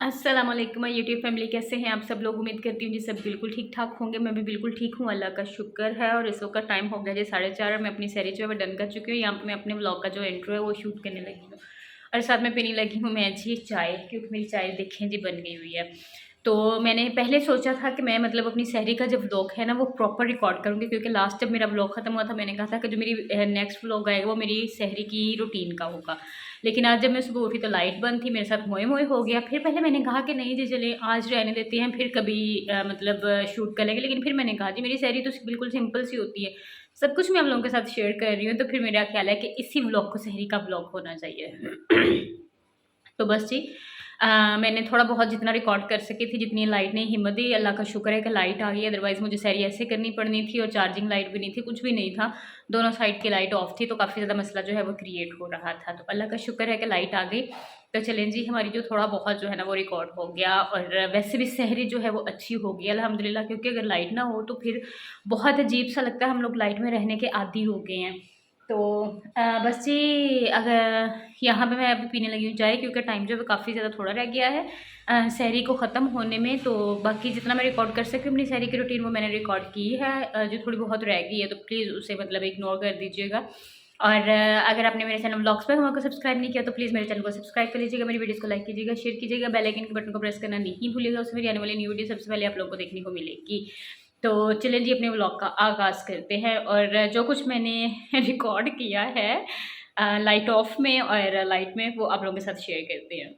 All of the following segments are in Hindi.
अस्सलाम वालेकुम यूट्यूब फैमिली, कैसे हैं आप सब लोग। उम्मीद करती हूँ जी सब बिल्कुल ठीक ठाक होंगे। मैं भी बिल्कुल ठीक हूँ, अल्लाह का शुक्र है। और इस वक्त टाइम हो गया जी 4:30 और मैं अपनी सैरी जो है वो डन कर चुकी हूँ। यहाँ पे मैं अपने व्लॉग का जो इंट्रो है वो शूट करने लगी हूँ और साथ में पीने लगी हूँ मैं जी चाय, क्योंकि मेरी चाय देखें जी बन गई हुई है। तो मैंने पहले सोचा था कि मैं मतलब अपनी सहरी का जब व्लॉग है ना वो प्रॉपर रिकॉर्ड करूँगी, क्योंकि लास्ट जब मेरा व्लॉग खत्म हुआ था मैंने कहा था कि जो मेरी नेक्स्ट व्लॉग आएगा वो मेरी सहरी की रूटीन का होगा। लेकिन आज जब मैं सुबह उठी तो लाइट बंद थी, मेरे साथ मोए मोए हो गया। फिर पहले मैंने कहा कि नहीं जी चले आज रहने देते हैं, फिर कभी मतलब शूट कर लेंगे। लेकिन फिर मैंने कहा जी मेरी सहरी तो बिल्कुल सिंपल सी होती है, सब कुछ मैं आप लोगों के साथ शेयर कर रही हूँ, तो फिर मेरा ख्याल है कि इसी व्लॉग को सहरी का व्लॉग होना चाहिए। तो बस जी मैंने थोड़ा बहुत जितना रिकॉर्ड कर सकी थी, जितनी लाइट ने हिम्मत दी, अल्लाह का शुक्र है कि लाइट आ गई। अदरवाइज़ मुझे सैरी ऐसे करनी पड़नी थी और चार्जिंग लाइट भी नहीं थी, कुछ भी नहीं था, दोनों साइड की लाइट ऑफ थी, तो काफ़ी ज़्यादा मसला जो है वो क्रिएट हो रहा था। तो अल्लाह का शुक्र है कि लाइट आ गई। तो चलें जी, हमारी जो थोड़ा बहुत जो है ना वो रिकॉर्ड हो गया। और वैसे भी सहरी जो है वो अच्छी हो गई अल्हम्दुलिल्लाह, क्योंकि अगर लाइट ना हो तो फिर बहुत अजीब सा लगता है, हम लोग लाइट में रहने के आदी हो गए हैं। तो बस जी अगर यहाँ पे मैं अभी पीने लगी हूँ चाय, क्योंकि टाइम जो है काफ़ी ज़्यादा थोड़ा रह गया है सहरी को ख़त्म होने में। तो बाकी जितना मैं रिकॉर्ड कर सकती हूँ अपनी सहरी की रूटीन वो मैंने रिकॉर्ड की है। जो थोड़ी बहुत रह गई है तो प्लीज़ उसे मतलब इग्नोर कर दीजिएगा। और अगर आपने मेरे चैनल व्लॉग्स पे हुआ को सब्सक्राइब नहीं किया तो प्लीज़ मेरे चैनल को सब्सक्राइब कर लीजिएगा, मेरी वीडियोज़ को लाइक कीजिएगा, शेयर कीजिएगा, बेल आइकन के बटन को प्रेस करना नहीं भूलिएगा, उसमें मेरी आने वाली न्यू वीडियो सबसे पहले आप लोगों को देखने को मिलेगी। तो चलिए जी अपने व्लॉग का आगाज़ करते हैं। और जो कुछ मैंने रिकॉर्ड किया है लाइट ऑफ में और लाइट में, वो आप लोगों के साथ शेयर करते हैं।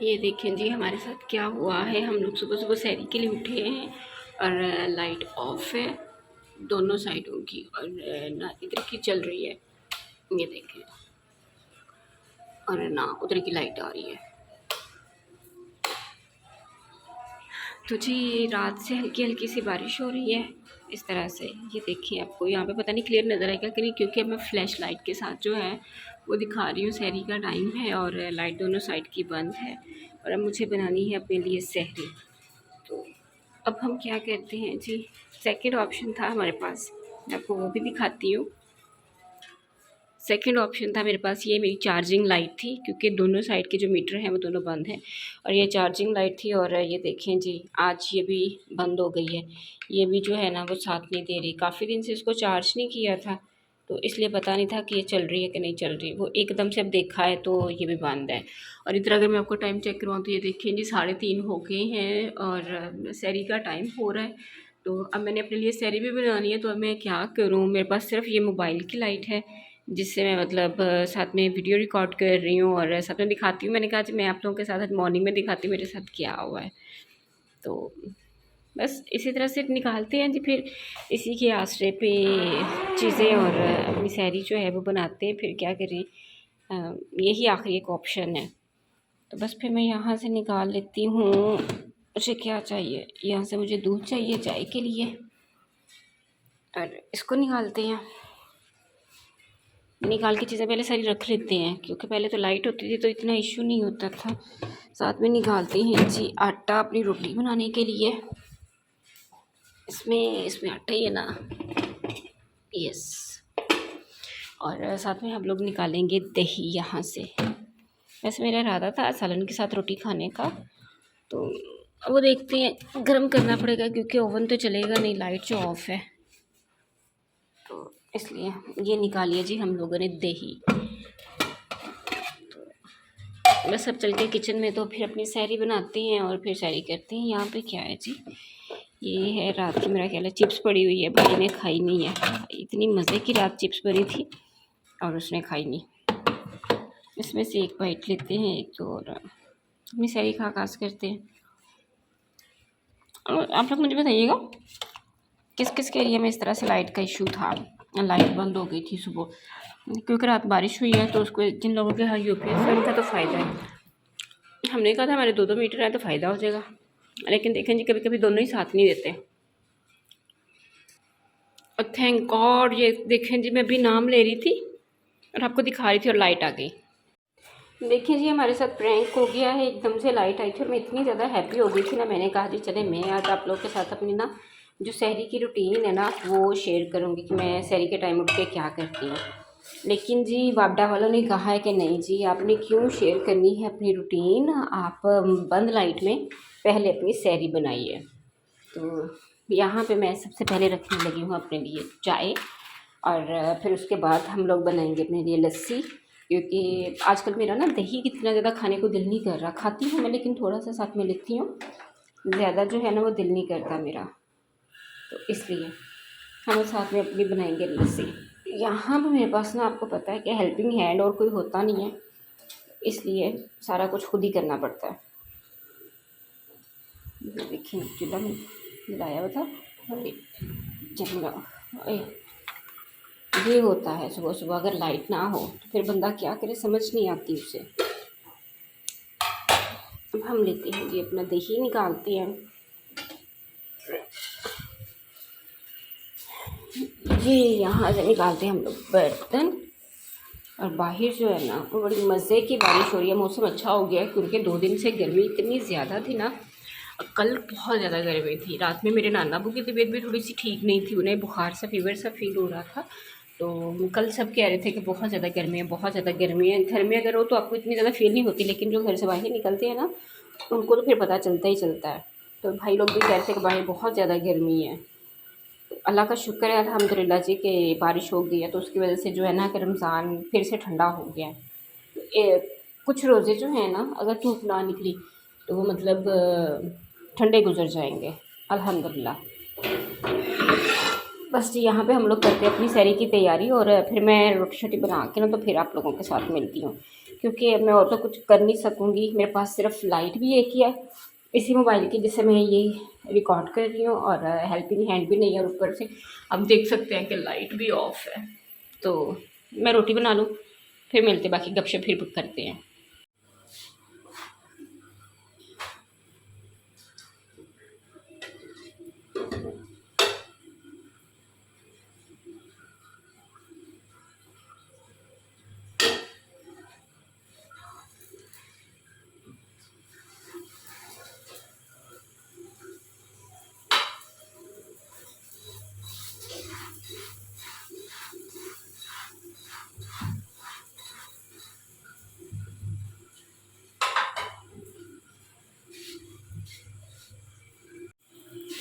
ये देखें जी हमारे साथ क्या हुआ है। हम लोग सुबह सुबह सैरी के लिए उठे हैं और लाइट ऑफ है दोनों साइडों की, और ना इधर की चल रही है, ये देखें, और ना उधर की लाइट आ रही है। तो जी रात से हल्की हल्की सी बारिश हो रही है इस तरह से। ये देखिए, आपको यहाँ पे पता नहीं क्लियर नज़र आएगा कि नहीं, क्योंकि मैं फ्लैश लाइट के साथ जो है वो दिखा रही हूँ। सहरी का टाइम है और लाइट दोनों साइड की बंद है, और अब मुझे बनानी है अपने लिए सहरी। तो अब हम क्या करते हैं जी, सेकंड ऑप्शन था हमारे पास, मैं आपको वो भी दिखाती हूँ। सेकंड ऑप्शन था मेरे पास, ये मेरी चार्जिंग लाइट थी, क्योंकि दोनों साइड के जो मीटर हैं वो दोनों बंद हैं, और ये चार्जिंग लाइट थी। और ये देखें जी आज ये भी बंद हो गई है, ये भी जो है ना वो साथ नहीं दे रही। काफ़ी दिन से इसको चार्ज नहीं किया था, तो इसलिए पता नहीं था कि ये चल रही है कि नहीं चल रही। वो एकदम से अब देखा है तो ये भी बंद है। और इधर अगर मैं आपको टाइम चेक करवाऊँ तो ये देखें जी 3:30 हो गए हैं और सहरी का टाइम हो रहा है। तो अब मैंने अपने लिए सहरी भी बनानी है, तो अब मैं क्या करूँ, मेरे पास सिर्फ ये मोबाइल की लाइट है जिससे मैं मतलब साथ में वीडियो रिकॉर्ड कर रही हूँ और साथ में दिखाती हूँ। मैंने कहा जी मैं आप लोगों के साथ आज मॉर्निंग में दिखाती हूँ मेरे साथ क्या हुआ है। तो बस इसी तरह से निकालते हैं जी, फिर इसी के आश्रय पे चीज़ें और अपनी सहरी जो है वो बनाते हैं। फिर क्या करें, यही आखिरी एक ऑप्शन है। तो बस फिर मैं यहाँ से निकाल लेती हूँ। मुझे क्या चाहिए, यहाँ से मुझे दूध चाहिए चाय के लिए, और इसको निकालते हैं। निकाल के चीज़ें पहले सारी रख लेते हैं, क्योंकि पहले तो लाइट होती थी तो इतना इशू नहीं होता था। साथ में निकालते हैं जी आटा अपनी रोटी बनाने के लिए। इसमें इसमें आटा ही है ना, यस। और साथ में हम लोग निकालेंगे दही यहाँ से। वैसे मेरा इरादा था सालन के साथ रोटी खाने का, तो वो देखते हैं, गर्म करना पड़ेगा क्योंकि ओवन तो चलेगा नहीं, लाइट जो ऑफ है, तो इसलिए ये निकालिए जी हम लोगों ने दही। बस अब चल के किचन में तो फिर अपनी सहरी बनाते हैं और फिर सहरी करते हैं। यहाँ पे क्या है जी, ये है रात की मेरा ख्याल है चिप्स पड़ी हुई है, भाई ने खाई नहीं है। इतनी मज़े की रात चिप्स बनी थी और उसने खाई नहीं। इसमें से एक बाइट लेते हैं, एक तो और अपनी सहरी खा खास करते हैं। और आप लोग मुझे बताइएगा किस किस के एरिया में इस तरह से लाइट का इशू था, लाइट बंद हो गई थी सुबह, क्योंकि रात बारिश हुई है। तो उसको जिन लोगों के यहाँ यूपीएस नहीं था तो फ़ायदा है। हमने कहा था हमारे 2-2 मीटर है तो फ़ायदा हो जाएगा, लेकिन देखें जी कभी कभी दोनों ही साथ नहीं देते। और थैंक गॉड, ये देखें जी मैं भी नाम ले रही थी और आपको दिखा रही थी और लाइट आ गई। देखिए जी हमारे साथ प्रैंक हो गया है, एकदम से लाइट आई थी और मैं इतनी ज़्यादा हैप्पी हो गई थी ना, मैंने कहा जी चले मैं आज आप लोगों के साथ अपनी ना जो सहरी की रूटीन है ना वो शेयर करूँगी कि मैं सहरी के टाइम उठ के क्या करती हूँ। लेकिन जी वापडा वालों ने कहा है कि नहीं जी, आपने क्यों शेयर करनी है अपनी रूटीन, आप बंद लाइट में पहले अपनी सैरी बनाइए। तो यहाँ पे मैं सबसे पहले रखने लगी हूँ अपने लिए चाय, और फिर उसके बाद हम लोग बनाएंगे अपने लिए लस्सी, क्योंकि आजकल मेरा ना दही कितना ज़्यादा खाने को दिल नहीं कर रहा। खाती हूँ मैं, लेकिन थोड़ा सा साथ में लेती हूँ, ज़्यादा जो है ना वो दिल नहीं करता मेरा, तो इसलिए हम साथ में अपनी बनाएंगे लस्सी। यहाँ पे मेरे पास ना, आपको पता है कि हेल्पिंग हैंड और कोई होता नहीं है, इसलिए सारा कुछ खुद ही करना पड़ता है। ये देखिए चूल्हा में जलाया हुआ था, जला ये होता है सुबह सुबह अगर लाइट ना हो तो फिर बंदा क्या करे, समझ नहीं आती उसे। अब हम लेते हैं जी अपना दही, निकालते हैं ये यहाँ से, निकालते हैं हम लोग बर्तन। और बाहर जो है ना वो बड़ी मज़े की बारिश हो रही है, मौसम अच्छा हो गया है, क्योंकि 2 दिन से गर्मी इतनी ज़्यादा थी ना, कल बहुत ज़्यादा गर्मी थी। रात में मेरे नाना अबू की तबीयत भी थोड़ी सी ठीक नहीं थी, उन्हें बुखार सा फीवर सा फील हो रहा था, तो कल सब कह रहे थे कि बहुत ज़्यादा गर्मी है, बहुत ज़्यादा गर्मी है। घर में अगर हो तो आपको इतनी ज़्यादा फील नहीं होती, लेकिन जो घर से बाहर निकलते हैं ना उनको तो फिर पता चलता ही चलता है। तो भाई लोग भी कह रहे थे कि बाहर बहुत ज़्यादा गर्मी है। अल्लाह का शुक्र है अल्हम्दुलिल्लाह जी कि बारिश हो गई है, तो उसकी वजह से जो है ना कि रमज़ान फिर से ठंडा हो गया है। कुछ रोज़े जो हैं ना अगर धूप ना निकली तो वो मतलब ठंडे गुजर जाएंगे अल्हम्दुलिल्लाह। बस जी यहाँ पे हम लोग करते हैं अपनी सैरी की तैयारी, और फिर मैं रोटी शोटी बना के ना तो फिर आप लोगों के साथ मिलती हूँ, क्योंकि मैं और तो कुछ कर नहीं सकूँगी। मेरे पास सिर्फ लाइट भी एक ही है इसी मोबाइल की, जिससे मैं ये रिकॉर्ड कर रही हूँ, और हेल्पिंग हैंड भी नहीं है, और ऊपर से आप देख सकते हैं कि लाइट भी ऑफ है। तो मैं रोटी बना लूँ, फिर मिलते, बाकी गपशप फिर करते हैं।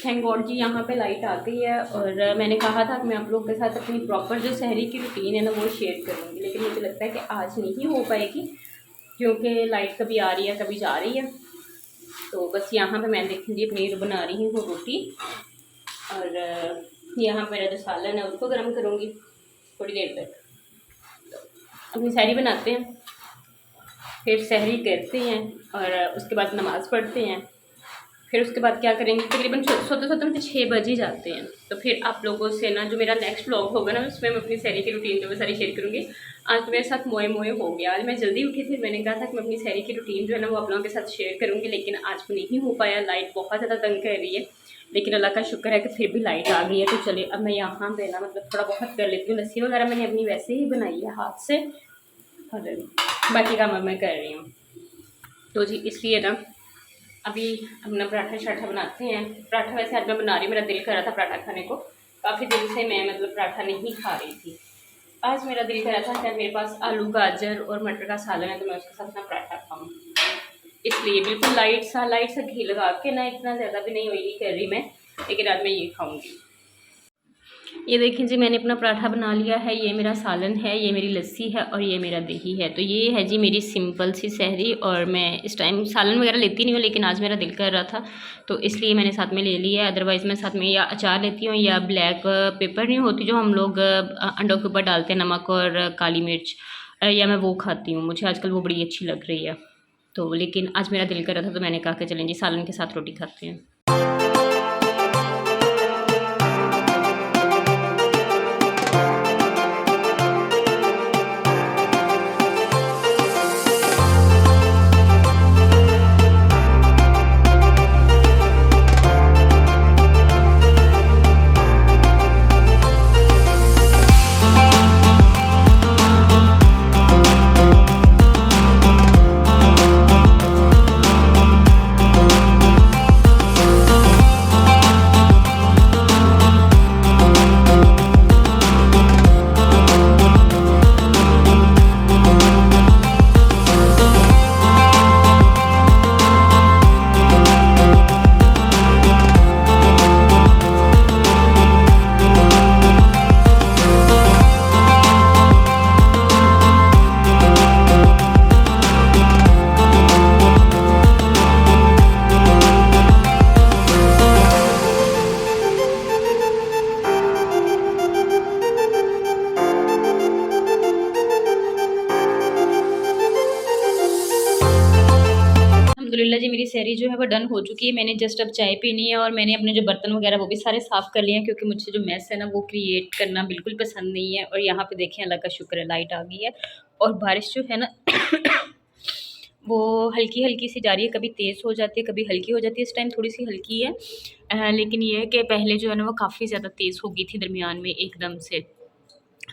थैंक गॉड जी यहाँ पे लाइट आ गई है, और मैंने कहा था कि मैं आप लोगों के साथ अपनी प्रॉपर जो शहरी की रूटीन है ना वो शेयर करूँगी, लेकिन मुझे लगता है कि आज नहीं हो पाएगी, क्योंकि लाइट कभी आ रही है कभी जा रही है। तो बस यहाँ पे मैं देखूँगी अपनी बना रही हूँ रोटी, और यहाँ मेरा जो सालन है उसको गर्म करूँगी थोड़ी देर तक। तो अपनी सहरी बनाते हैं, फिर सहरी करते हैं, और उसके बाद नमाज़ पढ़ते हैं। फिर उसके बाद क्या करेंगे, तकरीबन सोते सोते मुझे 6 बज ही जाते हैं। तो फिर आप लोगों से ना जो मेरा नेक्स्ट व्लॉग होगा ना उसमें मैं अपनी सहरी की रूटीन जो मैं सारी शेयर करूँगी। आज तो मेरे साथ मोए मोए हो गया, आज मैं जल्दी उठी थी, मैंने कहा था कि मैं अपनी सहरी की रूटीन जो है ना वो आप लोगों के साथ शेयर करूँगी, लेकिन आज वो नहीं हो पाया। लाइट बहुत ज़्यादा तंग कर रही है, लेकिन अल्लाह का शुक्र है कि फिर भी लाइट आ गई है। तो चले अब मैं यहाँ पे ना मतलब थोड़ा बहुत कर लेती हूँ। लस्सी वगैरह मैंने अपनी वैसे ही बनाई है हाथ से, और बाकी काम अब मैं कर रही हूँ। तो जी इसलिए ना अभी अपना पराठा शराठा बनाते हैं। पराठा वैसे आज मैं बना रही हूँ, मेरा दिल कर रहा था पराठा खाने को, काफ़ी दिन से मैं मतलब पराठा नहीं खा रही थी। आज मेरा दिल कर रहा था कि मेरे पास आलू गाजर और मटर का सालन है, तो मैं उसके साथ अपना पराठा खाऊँ। इसलिए बिल्कुल लाइट सा घी लगा के ना, इतना ज़्यादा भी नहीं ऑयली कर रही मैं, लेकिन आज मैं ये खाऊँगी। ये देखें जी मैंने अपना पराठा बना लिया है, ये मेरा सालन है, ये मेरी लस्सी है, और ये मेरा दही है। तो ये है जी मेरी सिंपल सी सहरी, और मैं इस टाइम सालन वगैरह लेती नहीं हूँ, लेकिन आज मेरा दिल कर रहा था तो इसलिए मैंने साथ में ले लिया है। अदरवाइज़ मैं साथ में या अचार लेती हूँ या ब्लैक पेपर नहीं होती जो हम लोग अंडों के ऊपर डालते हैं, नमक और काली मिर्च, या मैं वो खाती हूँ। मुझे आजकल वो बड़ी अच्छी लग रही है, तो लेकिन आज मेरा दिल कर रहा था तो मैंने कहा कि चलें जी सालन के साथ रोटी खाते हैं। अल्हम्दुलिल्लाह जी मेरी सहरी जो है वो डन हो चुकी है। मैंने जस्ट अब चाय पीनी है और मैंने अपने जो बर्तन वगैरह वो भी सारे साफ़ कर लिए हैं, क्योंकि मुझे जो मेस है ना वो क्रिएट करना बिल्कुल पसंद नहीं है। और यहाँ पे देखें अल्लाह का शुक्र है लाइट आ गई है और बारिश जो है ना वो हल्की हल्की सी जा रही है, कभी तेज़ हो जाती है कभी हल्की हो जाती है। इस टाइम थोड़ी सी हल्की है, लेकिन ये है कि पहले जो है ना वो काफ़ी ज़्यादा तेज़ हो गई थी दरमियान में एकदम से।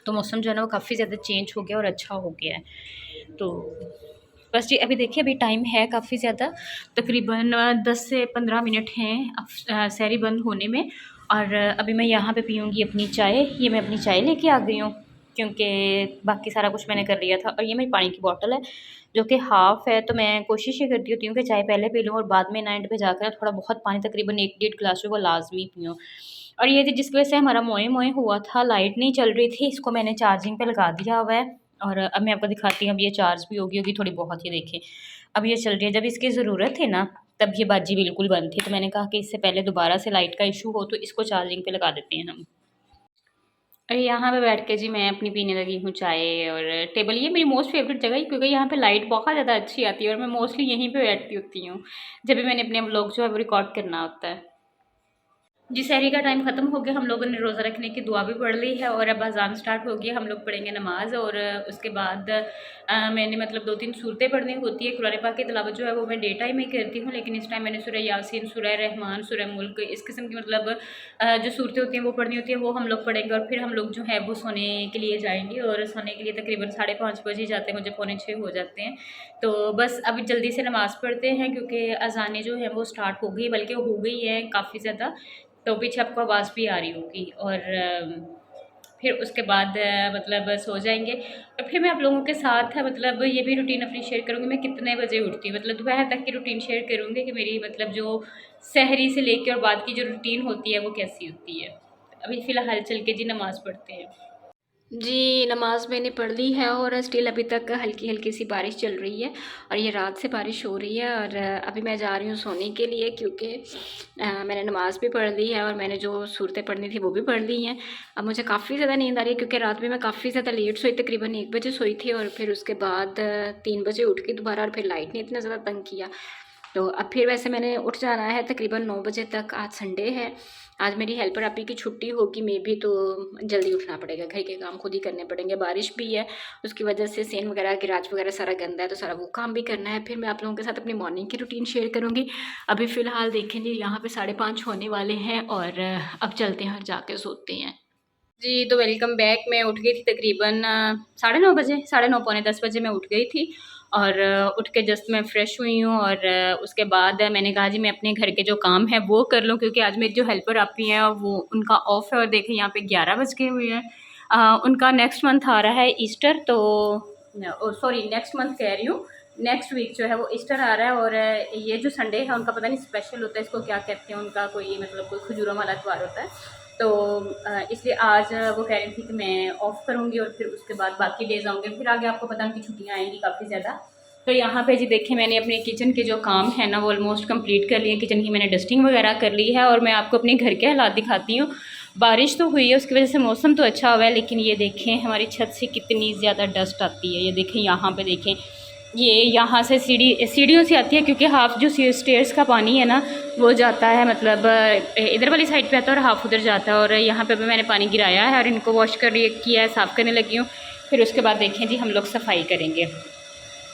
तो मौसम जो है ना वो काफ़ी ज़्यादा चेंज हो गया और अच्छा हो गया है। तो बस जी अभी देखिए अभी टाइम है काफ़ी ज़्यादा, तकरीबन 10 से 15 मिनट हैं अब सहरी बंद होने में। और अभी मैं यहाँ पे पीऊँगी अपनी चाय। ये मैं अपनी चाय लेके आ गई हूँ क्योंकि बाकी सारा कुछ मैंने कर लिया था। और ये मेरी पानी की बॉटल है जो कि हाफ़ है, तो मैं कोशिश ये करती होती हूँ कि चाय पहले पी लूँ और बाद में ना एंड पे जाकर ना थोड़ा बहुत पानी तकरीबन 1 डेढ़ गिलास जो वो लाज़मी पीऊँ। और ये थी जिसकी वजह से हमारा मोए-मोए हुआ था, लाइट नहीं चल रही थी, इसको मैंने चार्जिंग पे लगा दिया हुआ है। और अब मैं आपको दिखाती हूँ, अब ये चार्ज भी होगी थोड़ी बहुत, ये देखें अब ये चल रही है। जब इसकी ज़रूरत थी ना तब ये बाजी बिल्कुल बंद थी, तो मैंने कहा कि इससे पहले दोबारा से लाइट का इशू हो तो इसको चार्जिंग पे लगा देते हैं हम। और यहाँ पे बैठ के जी मैं अपनी पीने लगी हूँ चाय। और टेबल ये मेरी मोस्ट फेवरेट जगह है क्योंकि यहाँ पे लाइट बहुत ज़्यादा अच्छी आती है और मैं मोस्टली यहीं पे बैठती होती हूँ जब भी मैंने अपने व्लॉग जो है वो रिकॉर्ड करना होता है। जी सहरी का टाइम ख़त्म हो गया, हम लोगों ने रोज़ा रखने की दुआ भी पढ़ ली है और अब अज़ान स्टार्ट हो गई, हम लोग पढ़ेंगे नमाज़। और उसके बाद मैंने मतलब 2-3 सूरतें पढ़नी होती है। कुरान पाक की तिलावत जो है वो मैं डे टाइम में करती हूँ, लेकिन इस टाइम मैंने सूरह यासीन, सूरह रहमान, सूरह मुल्क, इस किस्म की मतलब जो सूरतें होती हैं वो पढ़नी होती है, वो हम लोग पढ़ेंगे। और फिर हम लोग जो है वो सोने के लिए जाएंगे और सोने के लिए तकरीबन 5:30 बजे जाते हैं, मुझे 5:45 हो जाते हैं। तो बस अभी जल्दी से नमाज़ पढ़ते हैं क्योंकि अज़ानें जो है वो स्टार्ट हो गई, बल्कि हो गई है काफ़ी ज़्यादा। तो पीछे आपको आवाज़ भी आ रही होगी। और फिर उसके बाद मतलब सो जाएंगे। और फिर मैं आप लोगों के साथ मतलब ये भी रूटीन अपनी शेयर करूँगी, मैं कितने बजे उठती हूँ, मतलब दोपहर तक की रूटीन शेयर करूँगी कि मेरी मतलब जो सहरी से लेके और बाद की जो रूटीन होती है वो कैसी होती है। अभी फ़िलहाल चल के जी नमाज़ पढ़ते हैं। जी, नमाज़ मैंने पढ़ ली है और स्टिल अभी तक हल्की-हल्की सी बारिश चल रही है और ये रात से बारिश हो रही है। और अभी मैं जा रही हूँ सोने के लिए क्योंकि मैंने नमाज़ भी पढ़ ली है और मैंने जो सूरतें पढ़नी थी वो भी पढ़ ली हैं। अब मुझे काफ़ी ज़्यादा नींद आ रही है क्योंकि रात में मैं काफ़ी ज़्यादा लेट सोई, तकरीबन 1 बजे सोई थी और फिर उसके बाद 3 बजे उठ गई दोबारा और फिर लाइट ने इतना ज़्यादा तंग किया। तो अब फिर वैसे मैंने उठ जाना है तकरीबन 9 बजे तक। आज संडे है, आज मेरी हेल्पर आपी की छुट्टी होगी मे बी, तो जल्दी उठना पड़ेगा, घर के काम खुद ही करने पड़ेंगे। बारिश भी है उसकी वजह से सेन वगैरह गिराज वगैरह सारा गंदा है, तो सारा वो काम भी करना है। फिर मैं आप लोगों के साथ अपनी मॉर्निंग की रूटीन शेयर करूँगी। अभी फ़िलहाल देखेंगे यहाँ पे 5:30 होने वाले हैं और अब चलते हैं और जाके सोते हैं। जी तो वेलकम बैक। मैं उठ गई थी तकरीबन 9:30 बजे, 9:30 पौने 10 बजे मैं उठ गई थी। और उठ के जस्ट मैं फ़्रेश हुई हूँ और उसके बाद मैंने कहा जी मैं अपने घर के जो काम है वो कर लूँ, क्योंकि आज मेरी जो हेल्पर आती हैं वो उनका ऑफ़ है। और देखें यहाँ पे 11 बज गए हुए हैं। उनका नेक्स्ट मंथ आ रहा है ईस्टर, तो सॉरी नेक्स्ट मंथ कह रही हूँ, नेक्स्ट वीक जो है वो ईस्टर आ रहा है। और ये जो संडे है उनका पता नहीं स्पेशल होता है, इसको क्या कहते हैं, उनका कोई मतलब कोई खजूरों वाला त्योहार होता है। तो इसलिए आज वो कह रही थी कि मैं ऑफ़ करूँगी और फिर उसके बाद बाकी डेज़ आऊँगे। फिर आगे आपको पता है उनकी छुट्टियाँ आएँगी काफ़ी ज़्यादा। तो यहाँ पे जी देखिए मैंने अपने किचन के जो काम है ना वो ऑलमोस्ट कंप्लीट कर लिए। किचन की मैंने डस्टिंग वगैरह कर ली है और मैं आपको अपने घर के हालात दिखाती हूँ। बारिश तो हुई है, उसकी वजह से मौसम तो अच्छा हुआ है, लेकिन ये देखें हमारी छत से कितनी ज़्यादा डस्ट आती है। ये देखें यहाँ पे देखें, ये यहाँ से सीढ़ियों से आती है क्योंकि हाफ़ जो स्टेयर्स का पानी है ना वो जाता है मतलब इधर वाली साइड पे आता है और हाफ़ उधर जाता है। और यहाँ पे भी मैंने पानी गिराया है और इनको वॉश किया है, साफ़ करने लगी हूँ। फिर उसके बाद देखें जी हम लोग सफाई करेंगे।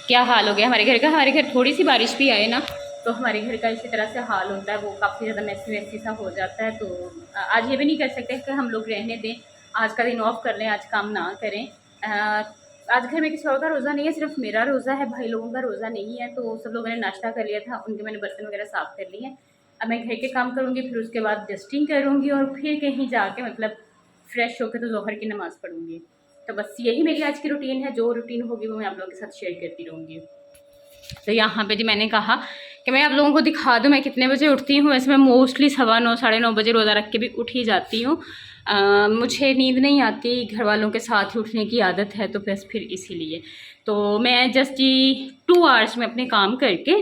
क्या हाल हो गया हमारे घर का। हमारे घर थोड़ी सी बारिश भी आए ना तो हमारे घर का इसी तरह से हाल होता है, वो काफ़ी ज़्यादा मैसी सा हो जाता है। तो आज ये भी नहीं कर सकते कि हम लोग रहने दें, आज का दिन ऑफ कर लें, आज काम ना करें। आज घर में किसी और का रोज़ा नहीं है, सिर्फ मेरा रोज़ा है, भाई लोगों का रोज़ा नहीं है। तो सब लोगों ने नाश्ता कर लिया था, उनके मैंने बर्तन वगैरह साफ़ कर लिए हैं। अब मैं घर के काम करूँगी, फिर उसके बाद डस्टिंग करूँगी और फिर कहीं जाके मतलब फ़्रेश होकर तो ज़ोहर की नमाज़ पढ़ूँगी। तो बस यही मेरी आज की रूटीन है। जो रूटीन होगी वो मैं आप लोगों के साथ शेयर करती रहूँगी। तो यहाँ पे जी मैंने कहा कि मैं आप लोगों को दिखा दूँ मैं कितने बजे उठती हूँ। वैसे मैं मोस्टली 9:15 9:30 बजे रोज़ा रख के भी उठ ही जाती हूँ। मुझे नींद नहीं आती, घर वालों के साथ ही उठने की आदत है, तो बस फिर इसीलिए तो मैं जस्ट ये 2 आवर्स में अपने काम करके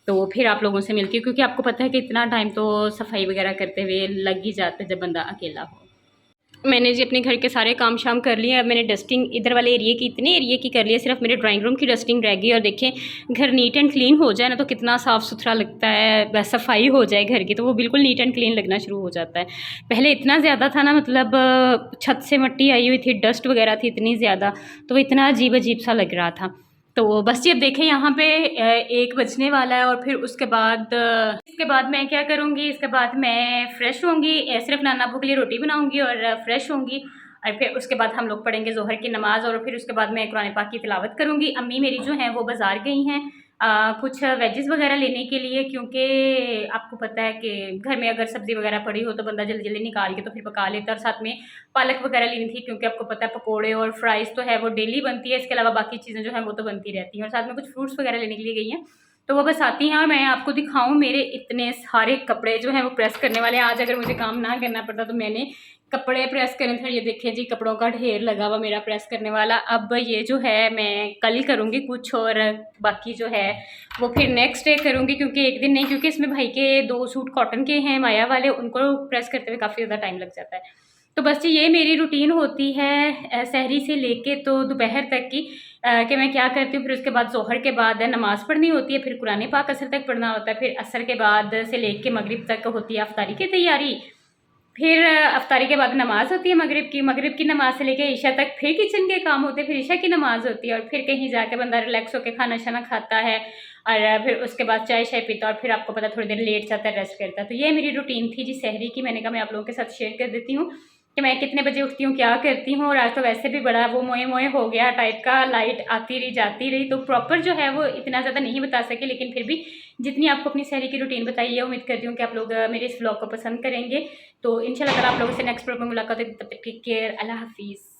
तो फिर आप लोगों से मिलती हूँ, क्योंकि आपको पता है कि इतना टाइम तो सफाई वगैरह करते हुए लग ही जाता है जब बंदा अकेला हो। मैंने जी अपने घर के सारे काम शाम कर लिए। अब मैंने डस्टिंग इधर वाले एरिया की, इतने एरिया की कर ली है, सिर्फ मेरे ड्राइंग रूम की डस्टिंग रह गई। और देखें घर नीट एंड क्लीन हो जाए ना तो कितना साफ़ सुथरा लगता है, सफाई हो जाए घर की तो वो बिल्कुल नीट एंड क्लीन लगना शुरू हो जाता है। पहले इतना ज़्यादा था ना, मतलब छत से मिट्टी आई हुई थी, डस्ट वगैरह थी इतनी ज़्यादा, तो वो इतना अजीब अजीब सा लग रहा था। तो बस जी अब देखें यहाँ पे 1 बजने वाला है और फिर उसके बाद मैं क्या करूँगी, इसके बाद मैं फ़्रेश होंगी, सिर्फ नाना अब्बू के लिए रोटी बनाऊँगी और फ़्रेश होंगी। और फिर उसके बाद हम लोग पढ़ेंगे ज़ोहर की नमाज़ और फिर उसके बाद मैं कुरान पाक की तिलावत करूँगी। अम्मी मेरी जो हैं वो बाज़ार गई हैं कुछ वेजेस वगैरह लेने के लिए, क्योंकि आपको पता है कि घर में अगर सब्ज़ी वगैरह पड़ी हो तो बंदा जल्दी जल्दी निकाल के तो फिर पका लेता है। और साथ में पालक वगैरह लेनी थी, क्योंकि आपको पता है पकोड़े और फ्राइज़ तो है वो डेली बनती है, इसके अलावा बाकी चीज़ें जो हैं वो तो बनती रहती हैं। और साथ में कुछ फ्रूट्स वगैरह लेने के लिए गई हैं, तो वो बस आती हैं और मैं आपको दिखाऊँ मेरे इतने सारे कपड़े जो हैं वो प्रेस करने वाले हैं। आज अगर मुझे काम ना करना पड़ता तो मैंने कपड़े प्रेस करने थे। ये देखिए जी कपड़ों का ढेर लगा हुआ मेरा प्रेस करने वाला। अब ये जो है मैं कल करूँगी कुछ, और बाकी जो है वो फिर नेक्स्ट डे करूँगी, क्योंकि एक दिन नहीं, क्योंकि इसमें भाई के 2 सूट कॉटन के हैं माया वाले, उनको प्रेस करते हुए काफ़ी ज़्यादा टाइम लग जाता है। तो बस जी ये मेरी रूटीन होती है सहरी से लेके तो दोपहर तक की, कि मैं क्या करती हूँ। फिर उसके बाद ज़ोहर के बाद नमाज़ पढ़नी होती है, फिर कुरान पाक असर तक पढ़ना होता है, फिर असर के बाद से लेके मगरिब तक होती है अफ्तारी की तैयारी, फिर अफ्तारी के बाद नमाज़ होती है मगरिब की नमाज़ से लेके ईशा तक, फिर किचन के काम होते हैं, फिर ईशा की नमाज़ होती है और फिर कहीं जाके बंदा रिलैक्स होकर खाना शाना खाता है और फिर उसके बाद चाय शाय पीता है और फिर आपको पता थोड़ी देर लेट जाता है, रेस्ट करता है। तो ये मेरी रूटीन थी जी सहरी की। मैंने कहा मैं आप लोगों के साथ शेयर कर देती हूँ कि मैं कितने बजे उठती हूँ, क्या करती हूँ। और आज तो वैसे भी बड़ा वो मोए मोए हो गया टाइप का, लाइट आती रही जाती रही, तो प्रॉपर जो है वो इतना ज़्यादा नहीं बता सके, लेकिन फिर भी जितनी आपको अपनी सहरी की रूटीन बताई है उम्मीद करती हूँ कि आप लोग मेरे इस व्लॉग को पसंद करेंगे। तो इंशाल्लाह ताला आप लोगों से नेक्स्ट व्लॉग में मुलाकात होगी, तब तक टेक केयर, अल्लाह हाफिज़।